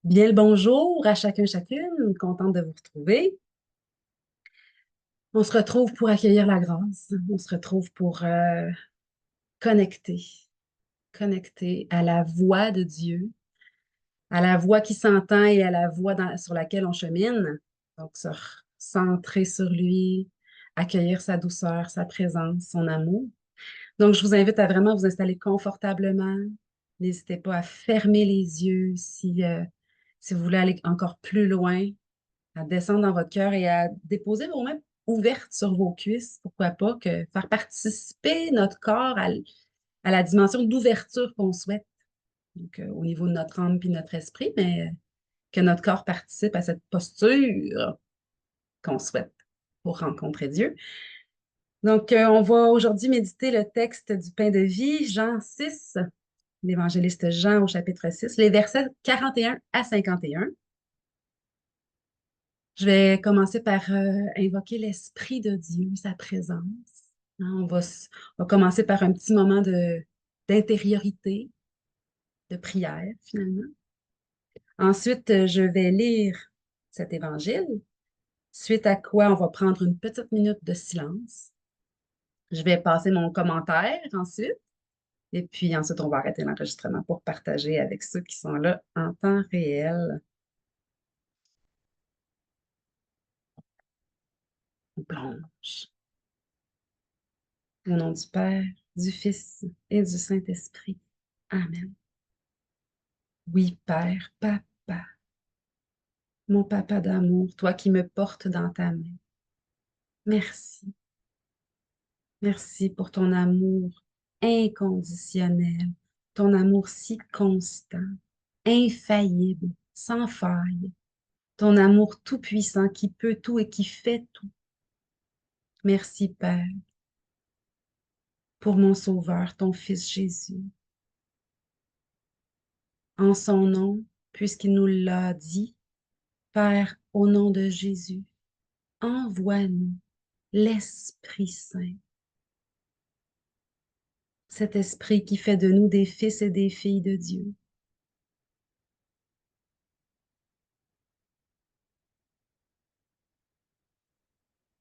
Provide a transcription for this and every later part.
Bien le bonjour à chacun, chacune, contente de vous retrouver. On se retrouve pour accueillir la grâce. On se retrouve pour connecter, connecter à la voix de Dieu, à la voix qui s'entend et à la voix sur laquelle on chemine. Donc, se centrer sur lui, accueillir sa douceur, sa présence, son amour. Donc, je vous invite à vraiment vous installer confortablement. N'hésitez pas à fermer les yeux si vous voulez aller encore plus loin, à descendre dans votre cœur et à déposer vos mains ouvertes sur vos cuisses. Pourquoi pas que faire participer notre corps à la dimension d'ouverture qu'on souhaite. Donc, au niveau de notre âme puis notre esprit, mais que notre corps participe à cette posture qu'on souhaite pour rencontrer Dieu. Donc, on va aujourd'hui méditer le texte du pain de vie, Jean 6, l'évangéliste Jean au chapitre 6, les versets 41 à 51. Je vais commencer par invoquer l'Esprit de Dieu, sa présence. Hein, on va commencer par un petit moment d'intériorité, de prière, finalement. Ensuite, je vais lire cet évangile, suite à quoi on va prendre une petite minute de silence. Je vais passer mon commentaire ensuite, et puis ensuite, on va arrêter l'enregistrement pour partager avec ceux qui sont là en temps réel. On plonge. Au nom du Père, du Fils et du Saint-Esprit. Amen. Oui, Père, Papa, mon Papa d'amour, toi qui me portes dans ta main. Merci. Merci pour ton amour inconditionnel, ton amour si constant, infaillible, sans faille, ton amour tout-puissant qui peut tout et qui fait tout. Merci, Père, pour mon Sauveur, ton Fils Jésus. En son nom, puisqu'il nous l'a dit, Père, au nom de Jésus, envoie-nous l'Esprit Saint, cet Esprit qui fait de nous des fils et des filles de Dieu.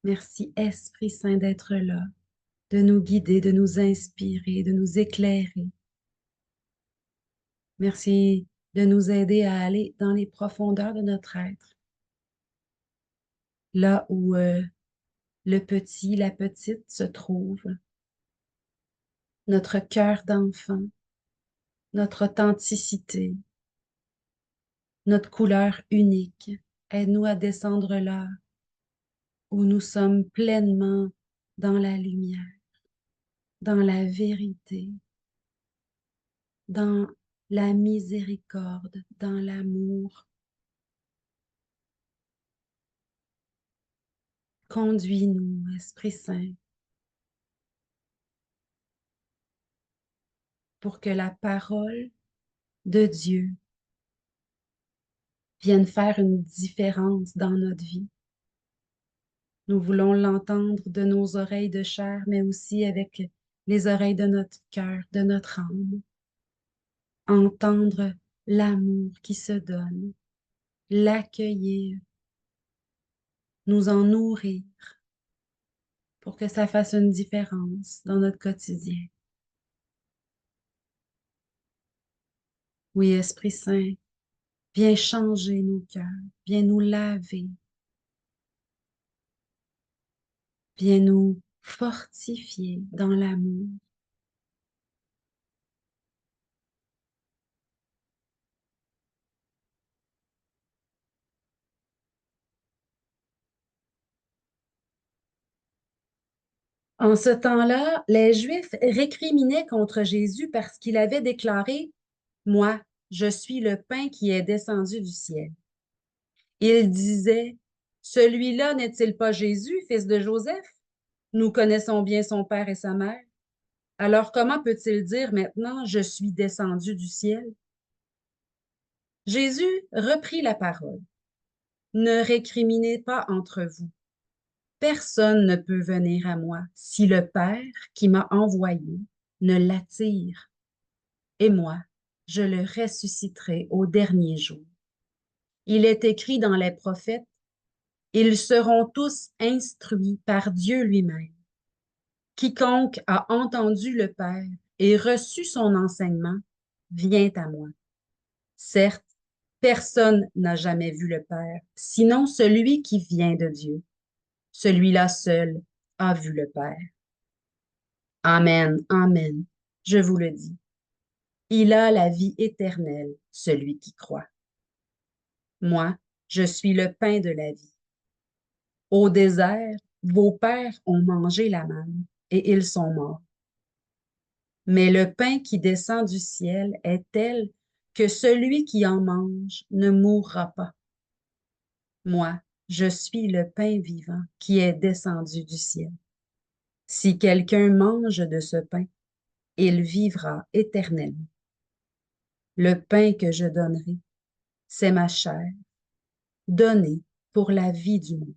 Merci, Esprit Saint, d'être là, de nous guider, de nous inspirer, de nous éclairer. Merci de nous aider à aller dans les profondeurs de notre être, là où le petit, la petite se trouvent, notre cœur d'enfant, notre authenticité, notre couleur unique. Aide-nous à descendre là où nous sommes pleinement dans la lumière, dans la vérité, dans la miséricorde, dans l'amour. Conduis-nous, Esprit Saint, pour que la parole de Dieu vienne faire une différence dans notre vie. Nous voulons l'entendre de nos oreilles de chair, mais aussi avec les oreilles de notre cœur, de notre âme. Entendre l'amour qui se donne, l'accueillir, nous en nourrir pour que ça fasse une différence dans notre quotidien. Oui, Esprit Saint, viens changer nos cœurs, viens nous laver, viens nous fortifier dans l'amour. En ce temps-là, les Juifs récriminaient contre Jésus parce qu'il avait déclaré, moi, je suis le pain qui est descendu du ciel. Ils disaient, celui-là n'est-il pas Jésus, fils de Joseph? Nous connaissons bien son père et sa mère. Alors comment peut-il dire maintenant, je suis descendu du ciel? Jésus reprit la parole. Ne récriminez pas entre vous. Personne ne peut venir à moi si le Père qui m'a envoyé ne l'attire. Et moi, je le ressusciterai au dernier jour. Il est écrit dans les prophètes, ils seront tous instruits par Dieu lui-même. Quiconque a entendu le Père et reçu son enseignement vient à moi. Certes, personne n'a jamais vu le Père, sinon celui qui vient de Dieu. Celui-là seul a vu le Père. Amen, amen, je vous le dis. Il a la vie éternelle, celui qui croit. Moi, je suis le pain de la vie. Au désert, vos pères ont mangé la manne et ils sont morts. Mais le pain qui descend du ciel est tel que celui qui en mange ne mourra pas. Moi, je suis le pain vivant qui est descendu du ciel. Si quelqu'un mange de ce pain, il vivra éternellement. Le pain que je donnerai, c'est ma chair, donnée pour la vie du monde.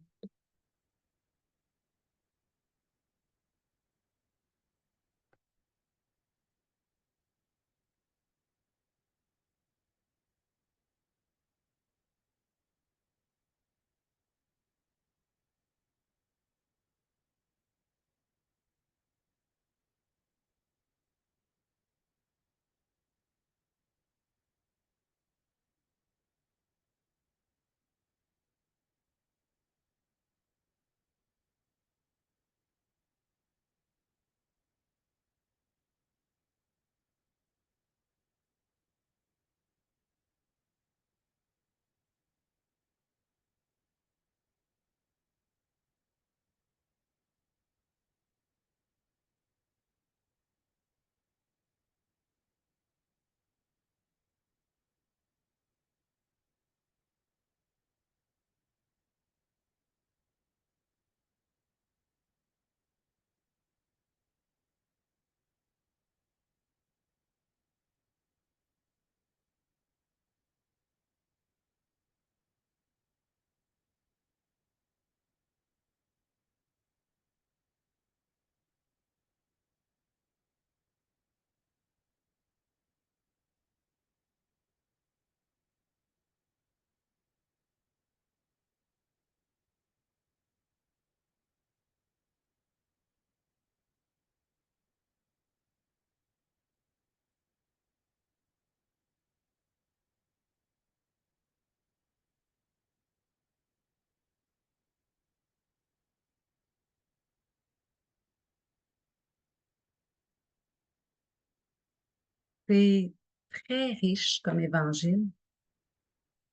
C'est très riche comme évangile,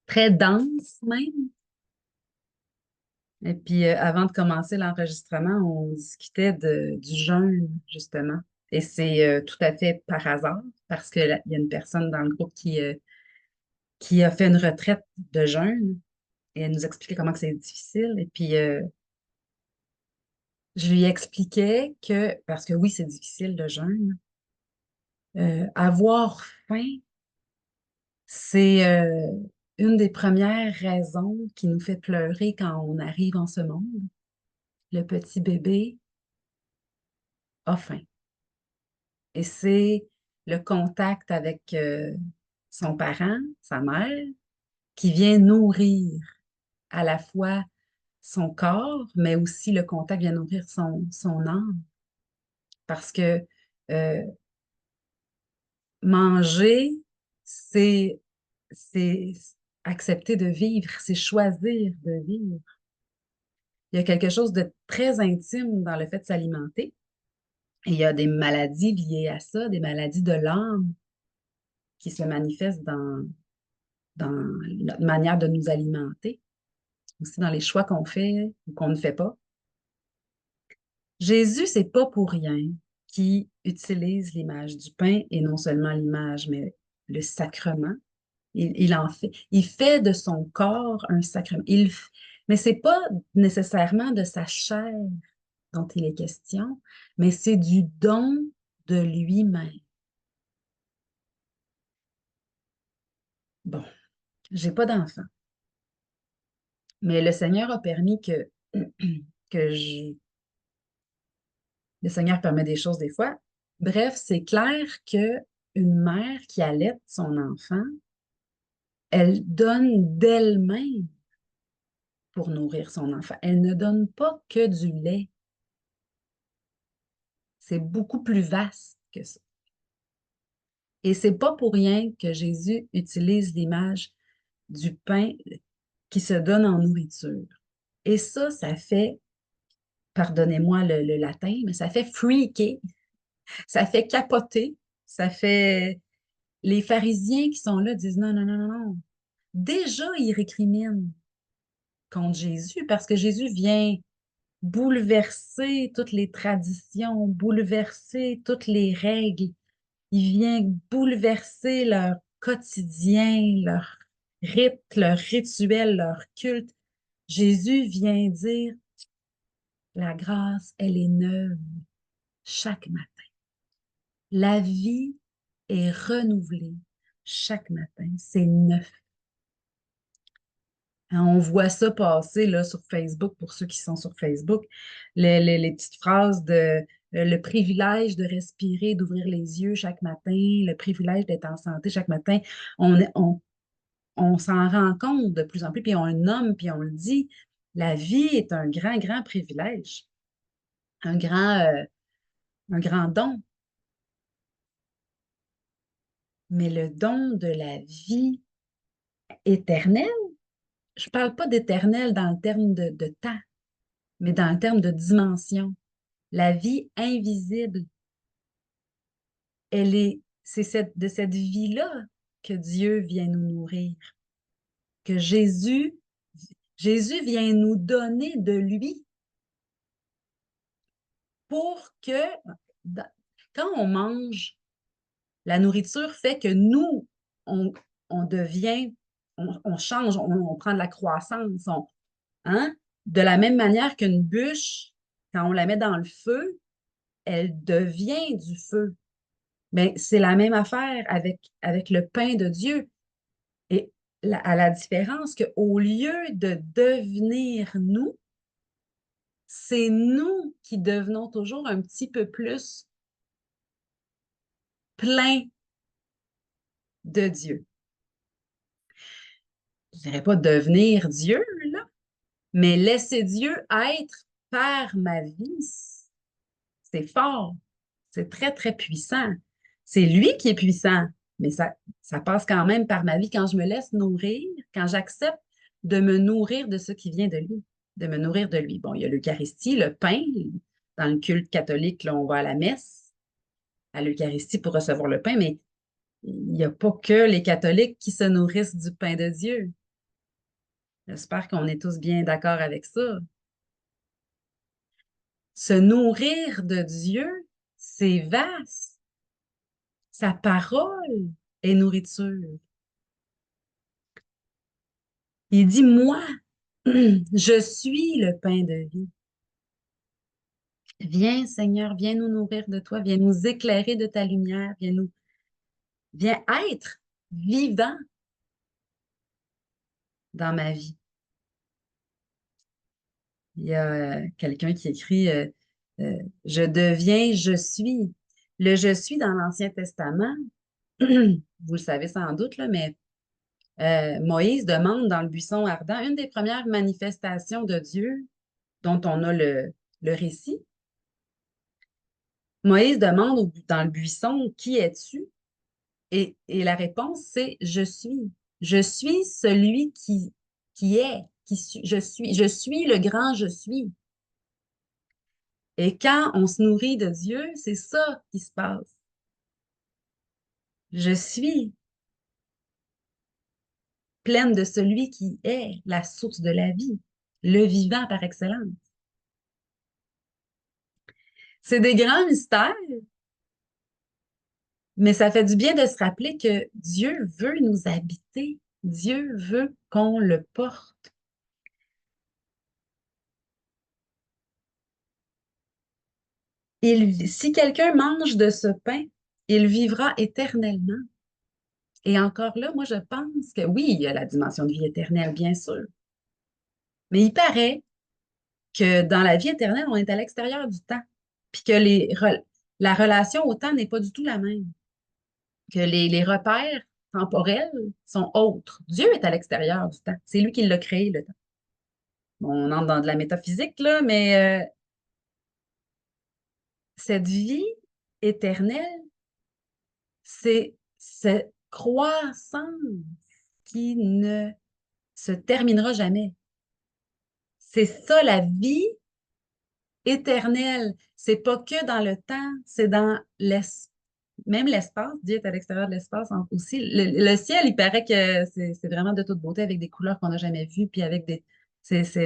très dense même. Et puis, avant de commencer l'enregistrement, on discutait du jeûne, justement. Et c'est tout à fait par hasard, parce qu'il y a une personne dans le groupe qui a fait une retraite de jeûne et elle nous expliquait comment que c'est difficile. Et puis, je lui expliquais que, parce que oui, c'est difficile le jeûne, avoir faim, c'est une des premières raisons qui nous fait pleurer quand on arrive en ce monde. Le petit bébé a faim. Et c'est le contact avec son parent, sa mère, qui vient nourrir à la fois son corps, mais aussi le contact vient nourrir son âme. Parce que euh, manger, c'est, c'est accepter de vivre, c'est choisir de vivre. Il y a quelque chose de très intime dans le fait de s'alimenter. Et il y a des maladies liées à ça, des maladies de l'âme qui se manifestent dans notre manière de nous alimenter, aussi dans les choix qu'on fait ou qu'on ne fait pas. Jésus, c'est pas pour rien qu'il utilise l'image du pain et non seulement l'image, mais le sacrement. Il en fait, il fait de son corps un sacrement. Mais c'est pas nécessairement de sa chair dont il est question, mais c'est du don de lui-même. Bon, j'ai pas d'enfant, mais le Seigneur a permis que le Seigneur permet des choses des fois. Bref, c'est clair que une mère qui allaite son enfant, elle donne d'elle-même pour nourrir son enfant. Elle ne donne pas que du lait. C'est beaucoup plus vaste que ça. Et c'est pas pour rien que Jésus utilise l'image du pain qui se donne en nourriture. Et ça fait, pardonnez-moi le latin, mais ça fait freaker, ça fait capoter, ça fait... Les pharisiens qui sont là disent non, non, non, non, non. Déjà, ils récriminent contre Jésus parce que Jésus vient bouleverser toutes les traditions, bouleverser toutes les règles. Il vient bouleverser leur quotidien, leur rite, leur rituel, leur culte. Jésus vient dire, la grâce, elle est neuve chaque matin. La vie est renouvelée chaque matin. C'est neuf. On voit ça passer là, sur Facebook, pour ceux qui sont sur Facebook, les petites phrases de le privilège de respirer, d'ouvrir les yeux chaque matin, le privilège d'être en santé chaque matin. On s'en rend compte de plus en plus, puis on le nomme, puis on le dit. La vie est un grand, grand privilège, un grand, euh, un grand don. Mais le don de la vie éternelle, je ne parle pas d'éternel dans le terme de temps, mais dans le terme de dimension. La vie invisible, c'est de cette vie-là que Dieu vient nous nourrir, que Jésus vient nous donner de lui pour que, quand on mange, la nourriture fait que nous, on, on devient, on change, on prend de la croissance. Hein? De la même manière qu'une bûche, quand on la met dans le feu, elle devient du feu. Mais c'est la même affaire avec le pain de Dieu. Et à la différence qu'au lieu de devenir nous, c'est nous qui devenons toujours un petit peu plus plein de Dieu. Je ne dirais pas devenir Dieu, là, mais laisser Dieu être par ma vie, c'est fort, c'est très, très puissant. C'est lui qui est puissant, mais ça passe quand même par ma vie quand je me laisse nourrir, quand j'accepte de me nourrir de ce qui vient de lui, de me nourrir de lui. Bon, il y a l'Eucharistie, le pain. Dans le culte catholique, là, on va à la messe, à l'Eucharistie pour recevoir le pain, mais il n'y a pas que les catholiques qui se nourrissent du pain de Dieu. J'espère qu'on est tous bien d'accord avec ça. Se nourrir de Dieu, c'est vaste. Sa parole est nourriture. Il dit, moi, je suis le pain de vie. Viens, Seigneur, viens nous nourrir de toi, viens nous éclairer de ta lumière, viens être vivant dans ma vie. Il y a quelqu'un qui écrit je deviens, je suis. Le je suis dans l'Ancien Testament, vous le savez sans doute, là, mais Moïse demande dans le buisson ardent, une des premières manifestations de Dieu dont on a le récit. Moïse demande dans le buisson, qui es-tu? Et la réponse, c'est je suis. Je suis celui qui est, je suis le grand je suis. Et quand on se nourrit de Dieu, c'est ça qui se passe. Je suis pleine de celui qui est la source de la vie, le vivant par excellence. C'est des grands mystères, mais ça fait du bien de se rappeler que Dieu veut nous habiter. Dieu veut qu'on le porte. Si quelqu'un mange de ce pain, il vivra éternellement. Et encore là, moi, je pense que oui, il y a la dimension de vie éternelle, bien sûr. Mais il paraît que dans la vie éternelle, on est à l'extérieur du temps. Puis que la relation au temps n'est pas du tout la même. Que les repères temporelles sont autres. Dieu est à l'extérieur du temps. C'est lui qui l'a créé, le temps. Bon, on entre dans de la métaphysique, là, mais cette vie éternelle, c'est cette croissance qui ne se terminera jamais. C'est ça la vie éternelle. C'est pas que dans le temps, c'est dans l'espace. Même l'espace, Dieu est à l'extérieur de l'espace aussi. Le ciel, il paraît que c'est vraiment de toute beauté avec des couleurs qu'on n'a jamais vues, puis avec des.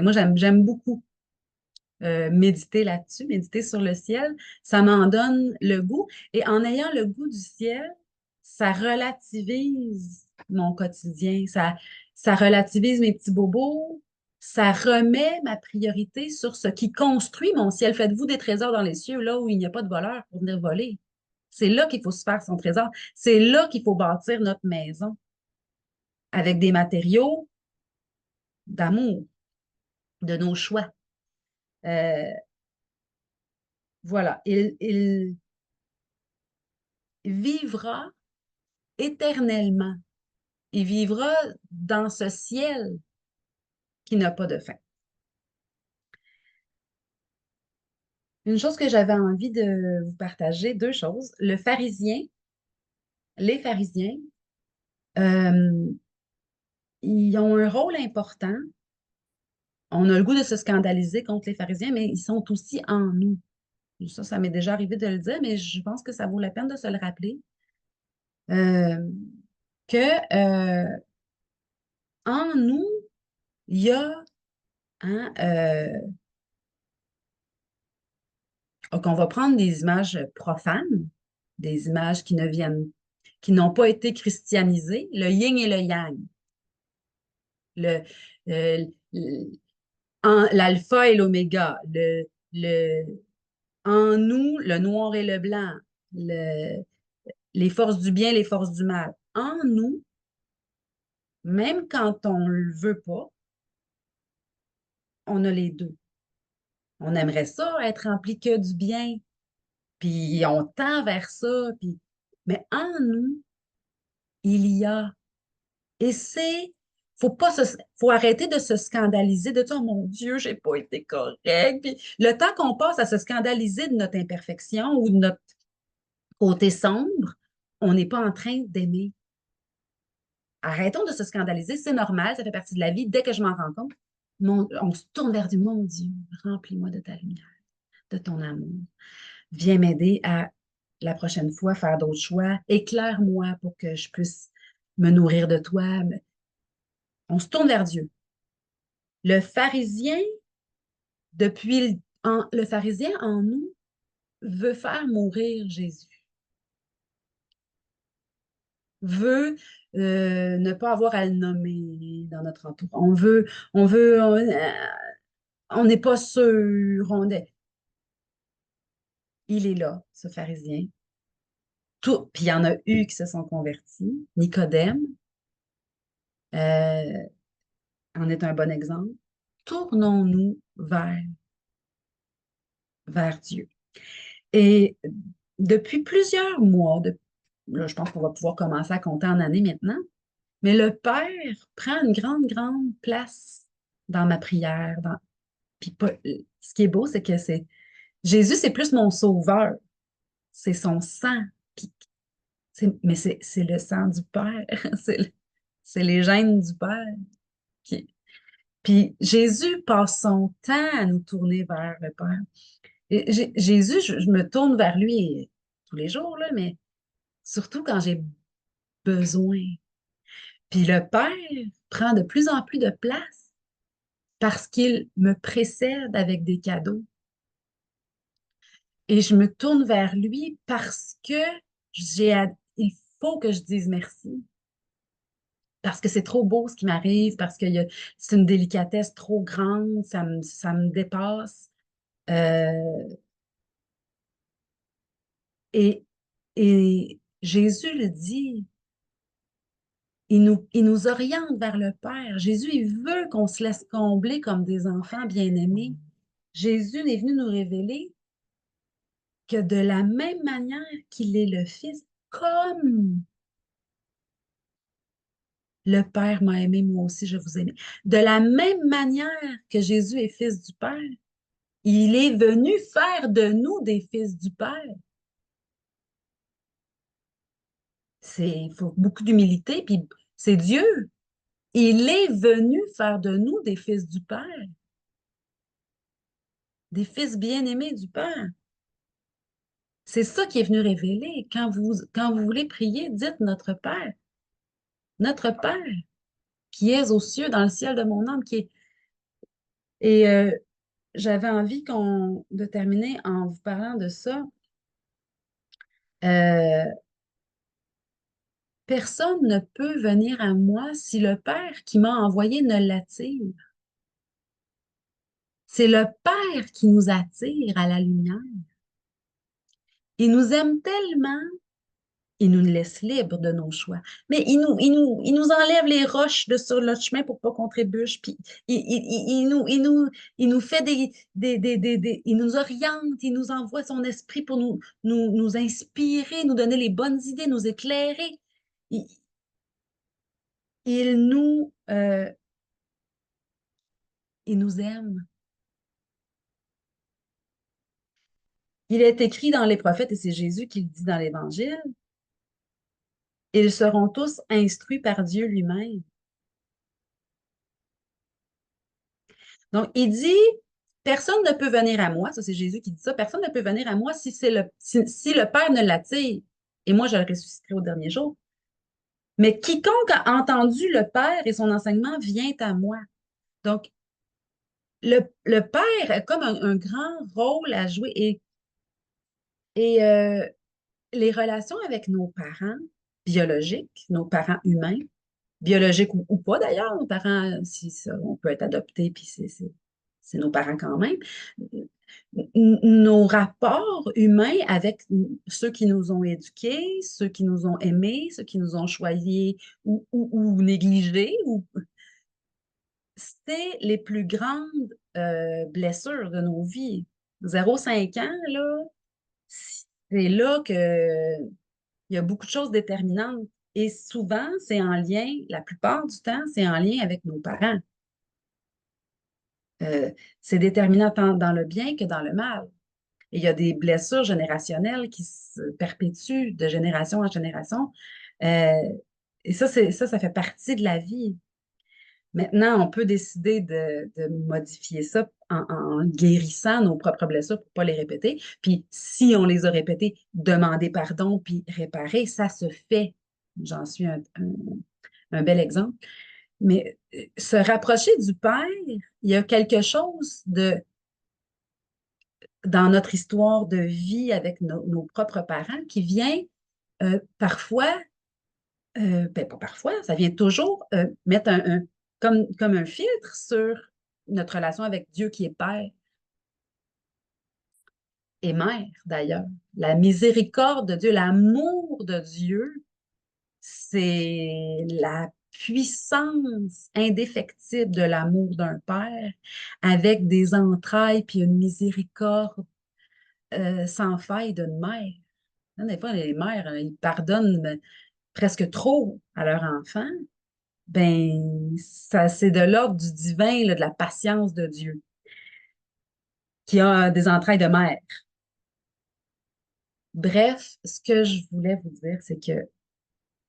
Moi, j'aime beaucoup méditer là-dessus, méditer sur le ciel. Ça m'en donne le goût. Et en ayant le goût du ciel, ça relativise mon quotidien. Ça relativise mes petits bobos. Ça remet ma priorité sur ce qui construit mon ciel. Faites-vous des trésors dans les cieux, là où il n'y a pas de voleur pour venir voler. C'est là qu'il faut se faire son trésor. C'est là qu'il faut bâtir notre maison avec des matériaux d'amour, de nos choix. Euh, voilà. Il vivra éternellement. Il vivra dans ce ciel qui n'a pas de fin. Une chose que j'avais envie de vous partager, deux choses. Les pharisiens, euh, ils ont un rôle important. On a le goût de se scandaliser contre les pharisiens, mais ils sont aussi en nous. Ça m'est déjà arrivé de le dire, mais je pense que ça vaut la peine de se le rappeler. Euh, que en nous, il y a hein, qu'on va prendre des images profanes, des images qui n'ont pas été christianisées, le yin et le yang, le, euh, l'alpha et l'oméga, en nous, le noir et le blanc, les forces du bien, les forces du mal. En nous, même quand on ne le veut pas, on a les deux. On aimerait ça, être rempli que du bien, puis on tend vers ça, puis... mais en nous, il y a. Et faut arrêter de se scandaliser de dire, oh mon Dieu, j'ai pas été correct. Puis le temps qu'on passe à se scandaliser de notre imperfection ou de notre côté sombre, on n'est pas en train d'aimer. Arrêtons de se scandaliser, c'est normal, ça fait partie de la vie. Dès que je m'en rends compte, on se tourne vers du mon Dieu, remplis-moi de ta lumière, de ton amour. Viens m'aider à la prochaine fois faire d'autres choix. Éclaire-moi pour que je puisse me nourrir de toi. On se tourne vers Dieu. Le pharisien, le pharisien en nous veut faire mourir Jésus, veut ne pas avoir à le nommer dans notre entourage. On n'est pas sûr. Il est là, ce pharisien. Puis il y en a eu qui se sont convertis. Nicodème euh, en est un bon exemple. Tournons-nous vers Dieu. Et depuis plusieurs mois, là, je pense qu'on va pouvoir commencer à compter en années maintenant, mais le Père prend une grande, grande place dans ma prière. Puis ce qui est beau, c'est que Jésus, c'est plus mon sauveur. C'est son sang. Mais c'est le sang du Père. C'est les gènes du Père. qui- Puis Jésus passe son temps à nous tourner vers le Père. Et Jésus, je me tourne vers lui tous les jours, là, mais surtout quand j'ai besoin. Puis le Père prend de plus en plus de place parce qu'il me précède avec des cadeaux. Et je me tourne vers lui parce que il faut que je dise merci. Parce que c'est trop beau ce qui m'arrive, parce que c'est une délicatesse trop grande, ça me dépasse. Euh, et, et Jésus le dit, il nous oriente vers le Père. Jésus, il veut qu'on se laisse combler comme des enfants bien-aimés. Jésus est venu nous révéler que de la même manière qu'il est le Fils, comme Le Père m'a aimé, moi aussi je vous aime. De la même manière que Jésus est fils du Père, il est venu faire de nous des fils du Père. Il faut beaucoup d'humilité, puis c'est Dieu. Il est venu faire de nous des fils du Père, des fils bien-aimés du Père. C'est ça qui est venu révéler. Quand vous voulez prier, dites Notre Père, qui est aux cieux, dans le ciel de mon âme, qui est. Et j'avais envie de terminer en vous parlant de ça. Euh, Personne ne peut venir à moi si le Père qui m'a envoyé ne l'attire. C'est le Père qui nous attire à la lumière. Il nous aime tellement, il nous laisse libres de nos choix. Mais il nous enlève les roches de sur notre chemin pour pas qu'on trébuche. Puis il nous fait il nous oriente, il nous envoie son esprit pour nous inspirer, nous donner les bonnes idées, nous éclairer. Il, il nous, euh, il nous aime. Il est écrit dans les prophètes, et c'est Jésus qui le dit dans l'Évangile, ils seront tous instruits par Dieu lui-même. Donc, il dit, personne ne peut venir à moi, ça c'est Jésus qui dit ça, personne ne peut venir à moi si le Père ne l'attire, et moi je le ressusciterai au dernier jour. Mais quiconque a entendu le Père et son enseignement vient à moi. Donc, le Père a comme un grand rôle à jouer et les relations avec nos parents biologiques, nos parents humains, biologiques ou pas d'ailleurs, nos parents, si on peut être adopté, puis c'est nos parents quand même. Nos rapports humains avec ceux qui nous ont éduqués, ceux qui nous ont aimés, ceux qui nous ont choyés ou négligés, c'est les plus grandes blessures de nos vies. 0,5 ans, là, c'est là que il y a beaucoup de choses déterminantes. Et souvent, c'est en lien, la plupart du temps, c'est en lien avec nos parents. Euh, c'est déterminant tant dans le bien que dans le mal. Et il y a des blessures générationnelles qui se perpétuent de génération en génération. Euh, et ça fait partie de la vie. Maintenant, on peut décider de modifier ça en guérissant nos propres blessures pour ne pas les répéter. Puis, si on les a répétées, demander pardon puis réparer, ça se fait. J'en suis un bel exemple. Mais se rapprocher du Père, il y a quelque chose dans notre histoire de vie avec nos propres parents qui vient parfois, ben pas parfois, ça vient toujours mettre comme un filtre sur notre relation avec Dieu qui est Père et Mère d'ailleurs. La miséricorde de Dieu, l'amour de Dieu, c'est la puissance indéfectible de l'amour d'un père avec des entrailles puis une miséricorde sans faille d'une mère. Des fois, les mères, ils pardonnent presque trop à leur enfant. Ben, ça, c'est de l'ordre du divin, là, de la patience de Dieu, qui a des entrailles de mère. Bref, ce que je voulais vous dire, c'est que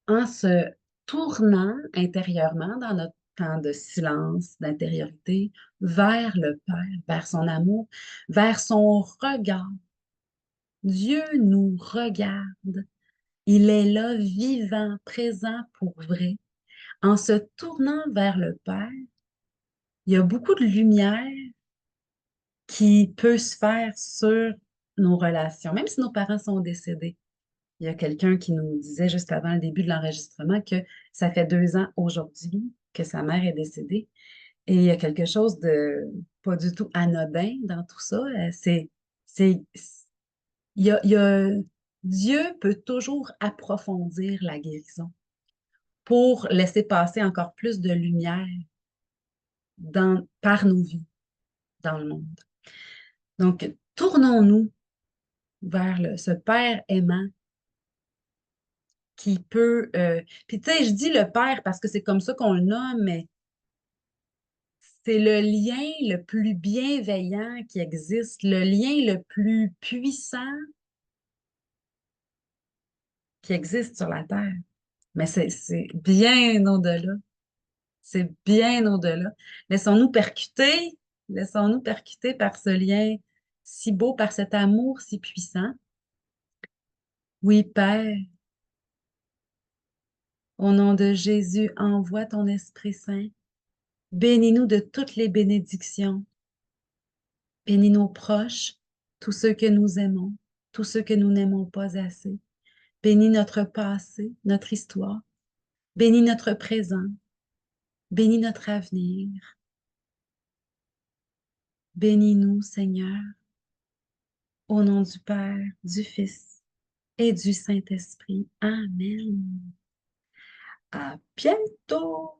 en se tournant intérieurement dans notre temps de silence, d'intériorité, vers le Père, vers son amour, vers son regard, Dieu nous regarde. Il est là, vivant, présent pour vrai. En se tournant vers le Père, il y a beaucoup de lumière qui peut se faire sur nos relations, même si nos parents sont décédés. Il y a quelqu'un qui nous disait juste avant le début de l'enregistrement que ça fait 2 ans aujourd'hui que sa mère est décédée. Et il y a quelque chose de pas du tout anodin dans tout ça. C'est, Dieu peut toujours approfondir la guérison pour laisser passer encore plus de lumière par nos vies dans le monde. Donc, tournons-nous vers ce Père aimant qui peut... puis tu sais, je dis le Père parce que c'est comme ça qu'on le nomme, mais c'est le lien le plus bienveillant qui existe, le lien le plus puissant qui existe sur la Terre. Mais c'est bien au-delà. C'est bien au-delà. Laissons-nous percuter, laissons-nous percuter par ce lien si beau, par cet amour si puissant. Oui, Père, au nom de Jésus, envoie ton Esprit Saint. Bénis-nous de toutes les bénédictions. Bénis nos proches, tous ceux que nous aimons, tous ceux que nous n'aimons pas assez. Bénis notre passé, notre histoire. Bénis notre présent. Bénis notre avenir. Bénis-nous, Seigneur, au nom du Père, du Fils et du Saint-Esprit. Amen. À bientôt!